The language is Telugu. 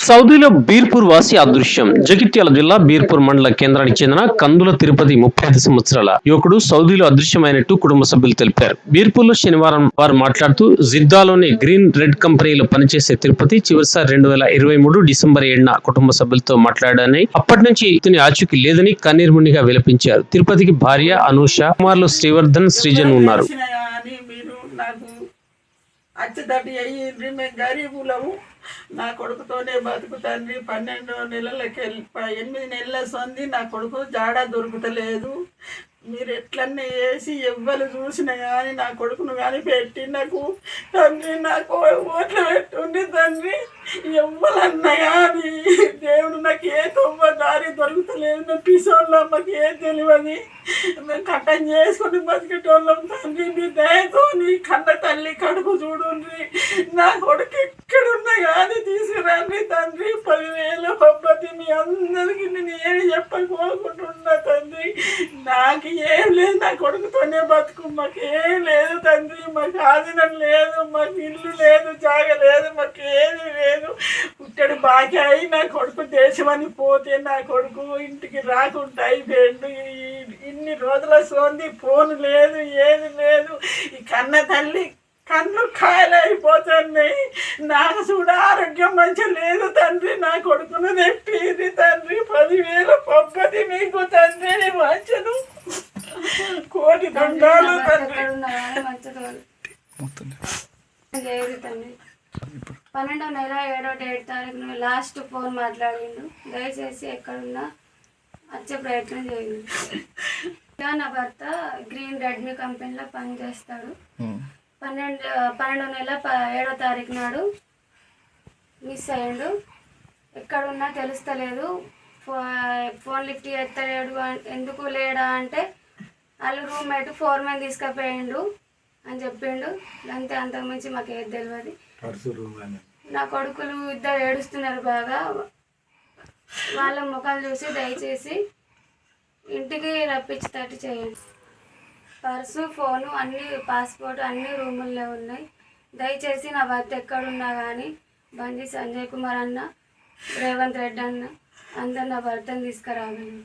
సౌదీలో బీర్పూర్ వాసి అదృశ్యం. జగిత్యాల జిల్లా బీర్పూర్ మండల కేంద్రానికి చెందిన కందుల తిరుపతి 35 సంవత్సరాల యువకుడు సౌదీలో అదృశ్యమైనట్టు కుటుంబ సభ్యులు తెలిపారు. బీర్పూర్లో శనివారం వారు మాట్లాడుతూ, జిద్దాలోని గ్రీన్ రెడ్ కంపెనీలో పనిచేసే తిరుపతి చివరిసారి 2023 డిసెంబర్ 7న కుటుంబ సభ్యులతో మాట్లాడారని, అప్పటి నుంచి ఇతని ఆచూకీ లేదని కన్నీర్మునిగా విలపించారు. తిరుపతికి భార్య అనూష, కుమారులు శ్రీవర్ధన్, శ్రీజన్ ఉన్నారు. అచ్చదటి అయ్యిండ్రి, మేము గరీబులము. నా కొడుకుతోనే బతుకుతండ్రి. 12 నెలలకి 8 నెలల సంది నా కొడుకు జాడ దొరుకుతలేదు. మీరు ఎట్లన్నీ వేసి ఎవ్వరు చూసినా కానీ నా కొడుకును కానీ పెట్టి నాకు తండ్రి నాకు ఓట్లు పెట్టుండి తండ్రి. ఎవ్వరన్నా కానీ దేవుడు నాకు ఏ తొమ్మ దారి దొరుకుతలేదు. మేము పిసోళ్ళం, మాకు ఏం తెలియదు. మేము కట్టం చేసుకుని బతికేటోళ్ళం తండ్రి. మీ దయతో నీ కన్న తల్లి కడుపు చూడండి. నా కొడుకు ఎక్కడున్నా కానీ తీసుకురండి తండ్రి. 10,000 పబ్బతి మీ అందరికీ నేను ఏమి చెప్పకోరుకుంటున్నా తండ్రి. నాకు ఏం లేదు, నా కొడుకుతోనే బతుకు. మాకు ఏం లేదు తండ్రి. మాకు ఆధీనం లేదు, మాకు ఇల్లు లేదు, జాగ లేదు, మాకు ఏది లేదు. పుట్టడు బాకీ అయి నా కొడుకు దేశమని పోతే నా కొడుకు ఇంటికి రాకుండా అయిపోయిండు. ఇన్ని రోజుల సోంది ఫోన్ లేదు, ఏది లేదు. ఈ కన్న తల్లి కన్ను కాయలైపోతున్నాయి. నాకు కూడా ఆరోగ్యం మంచిగా లేదు తండ్రి. నా కొడుకును తెప్పిది తండ్రి. 10,000 పబ్బతి మీకు తండ్రి. మంచను కోటి దండాలు తండ్రి. 12వ నెల 7వ డేట్ తారీఖున లాస్ట్ ఫోన్ మాట్లాడిండు. దయచేసి ఎక్కడున్నా వచ్చే ప్రయత్నం చేయండి. నా భర్త గ్రీన్ రెడ్మీ కంపెనీలో పనిచేస్తాడు. 12వ నెల 7వ తారీఖు నాడు మిస్ అయ్యిండు. ఎక్కడున్నా తెలుస్తలేదు. ఫోన్ లిఫ్ట్ ఎత్తలేడు. ఎందుకు లేడా అంటే వాళ్ళు రూమ్మేట్ ఫోర్మెన్ తీసుకుపోయిండు అని చెప్పిండు. అంతే, అంతకుమించి మాకు ఏది తెలియదు. నా కొడుకులు ఇద్దరు ఏడుస్తున్నారు బాగా. వాళ్ళ ముఖాలు చూసి దయచేసి ఇంటికి రప్పించేటట్టు చేయండి. పర్సు, ఫోను, అన్ని పాస్పోర్ట్ అన్ని రూముల్లో ఉన్నాయి. దయచేసి నా భర్త ఎక్కడున్నా కానీ బండి సంజయ్ కుమార్ అన్న, రేవంత్ రెడ్డి అన్న అందరు నా భర్తను తీసుకురాగలను.